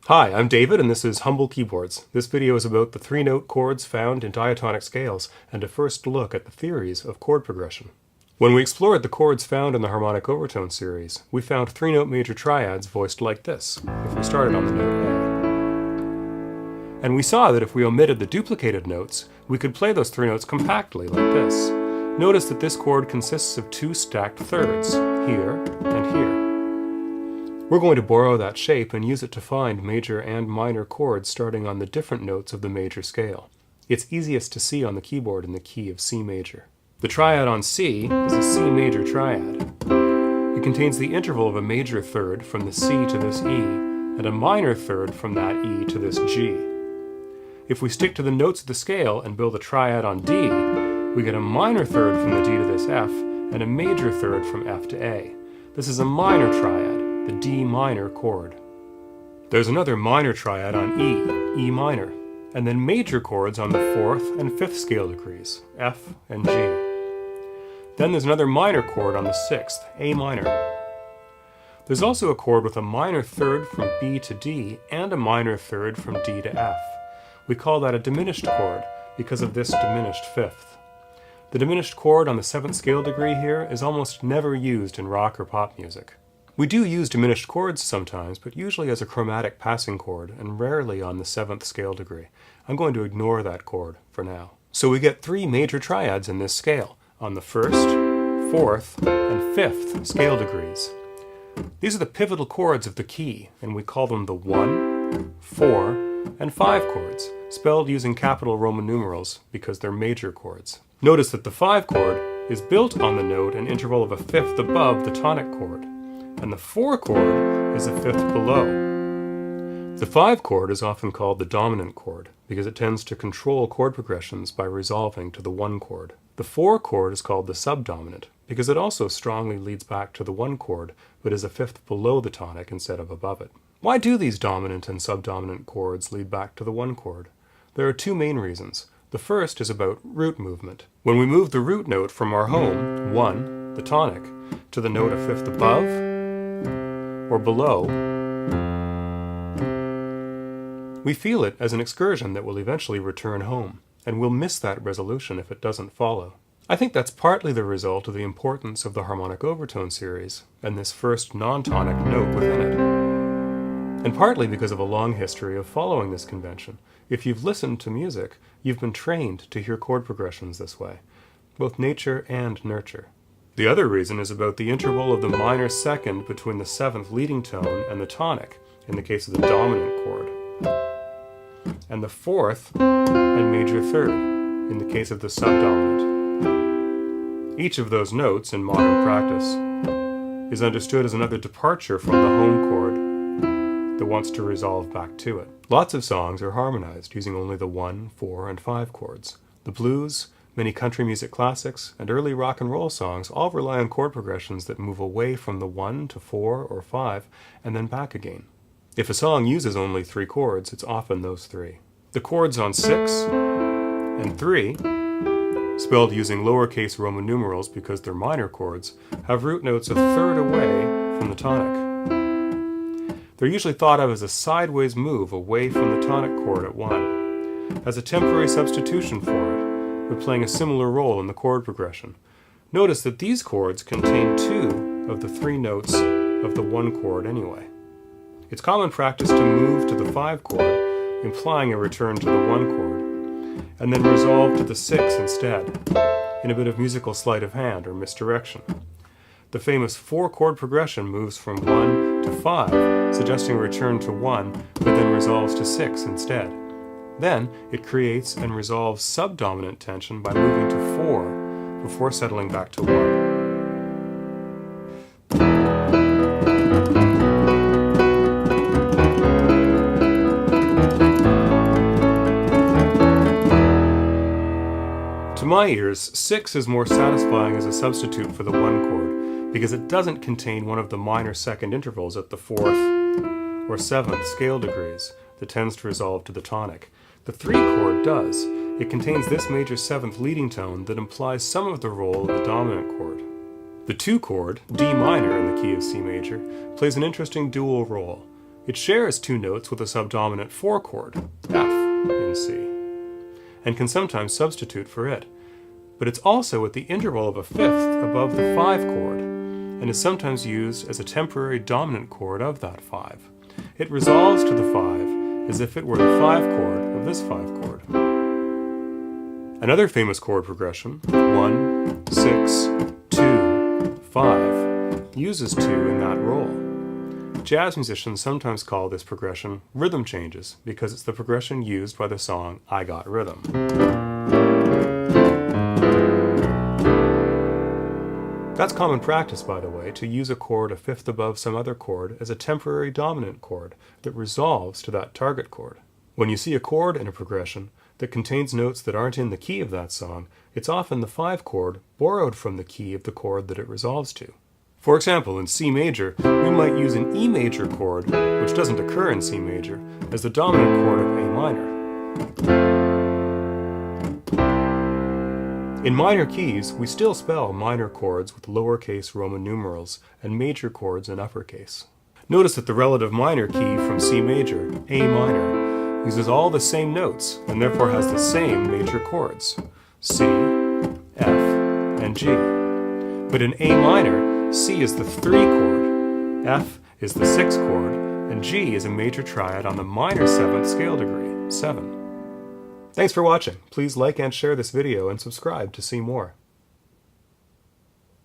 Hi, I'm David and this is Humble Keyboards. This video is about the three-note chords found in diatonic scales and a first look at the theories of chord progression. When we explored the chords found in the harmonic overtone series, we found three-note major triads voiced like this, if we started on the note A. And we saw that if we omitted the duplicated notes, we could play those three notes compactly like this. Notice that this chord consists of two stacked thirds, here and here. We're going to borrow that shape and use it to find major and minor chords starting on the different notes of the major scale. It's easiest to see on the keyboard in the key of C major. The triad on C is a C major triad. It contains the interval of a major third from the C to this E, and a minor third from that E to this G. If we stick to the notes of the scale and build a triad on D, we get a minor third from the D to this F, and a major third from F to A. This is a minor triad, the D minor chord. There's another minor triad on E, E minor, and then major chords on the 4th and 5th scale degrees, F and G. Then there's another minor chord on the 6th, A minor. There's also a chord with a minor third from B to D and a minor third from D to F. We call that a diminished chord because of this diminished 5th. The diminished chord on the 7th scale degree here is almost never used in rock or pop music. We do use diminished chords sometimes, but usually as a chromatic passing chord and rarely on the 7th scale degree. I'm going to ignore that chord for now. So we get three major triads in this scale, on the 1st, 4th, and 5th scale degrees. These are the pivotal chords of the key, and we call them the 1, 4, and 5 chords, spelled using capital Roman numerals because they're major chords. Notice that the 5 chord is built on the note an interval of a fifth above the tonic chord, and the 4 chord is a fifth below. The 5 chord is often called the dominant chord because it tends to control chord progressions by resolving to the 1 chord. The 4 chord is called the subdominant because it also strongly leads back to the 1 chord but is a fifth below the tonic instead of above it. Why do these dominant and subdominant chords lead back to the 1 chord? There are two main reasons. The first is about root movement. When we move the root note from our home, 1, the tonic, to the note a fifth above or below, we feel it as an excursion that will eventually return home, and we'll miss that resolution if it doesn't follow. I think that's partly the result of the importance of the harmonic overtone series and this first non-tonic note within it, and partly because of a long history of following this convention. If you've listened to music, you've been trained to hear chord progressions this way, both nature and nurture. The other reason is about the interval of the minor second between the 7th leading tone and the tonic, in the case of the dominant chord, and the 4th and major third, in the case of the subdominant. Each of those notes in modern practice is understood as another departure from the home chord that wants to resolve back to it. Lots of songs are harmonized using only the 1, 4, and 5 chords. The blues, many country music classics, and early rock and roll songs all rely on chord progressions that move away from the 1 to 4 or 5 and then back again. If a song uses only 3 chords, it's often those 3. The chords on 6 and 3, spelled using lowercase Roman numerals because they're minor chords, have root notes a third away from the tonic. They're usually thought of as a sideways move away from the tonic chord at 1, as a temporary substitution for it, but playing a similar role in the chord progression. Notice that these chords contain 2 of the 3 notes of the 1 chord anyway. It's common practice to move to the 5 chord, implying a return to the 1 chord, and then resolve to the 6 instead, in a bit of musical sleight of hand or misdirection. The famous 4 chord progression moves from 1 to 5, suggesting a return to 1, but then resolves to 6 instead. Then, it creates and resolves subdominant tension by moving to 4 before settling back to 1. To my ears, 6 is more satisfying as a substitute for the 1 chord because it doesn't contain one of the minor second intervals at the 4th or 7th scale degrees that tends to resolve to the tonic. The 3 chord does. It contains this major 7th leading tone that implies some of the role of the dominant chord. The 2 chord, D minor in the key of C major, plays an interesting dual role. It shares two notes with a subdominant 4 chord, F in C, and can sometimes substitute for it. But it's also at the interval of a fifth above the 5 chord, and is sometimes used as a temporary dominant chord of that 5. It resolves to the 5 as if it were the 5 chord of this 5 chord. Another famous chord progression, 1, 6, 2, 5, uses 2 in that role. Jazz musicians sometimes call this progression rhythm changes because it's the progression used by the song I Got Rhythm. That's common practice, by the way, to use a chord a fifth above some other chord as a temporary dominant chord that resolves to that target chord. When you see a chord in a progression that contains notes that aren't in the key of that song, it's often the 5 chord borrowed from the key of the chord that it resolves to. For example, in C major, we might use an E major chord, which doesn't occur in C major, as the dominant chord of A minor. In minor keys, we still spell minor chords with lowercase Roman numerals and major chords in uppercase. Notice that the relative minor key from C major, A minor, uses all the same notes and therefore has the same major chords, C, F, and G. But in A minor, C is the 3 chord, F is the 6 chord, and G is a major triad on the minor 7th scale degree, 7. Thanks for watching. Please like and share this video and subscribe to see more.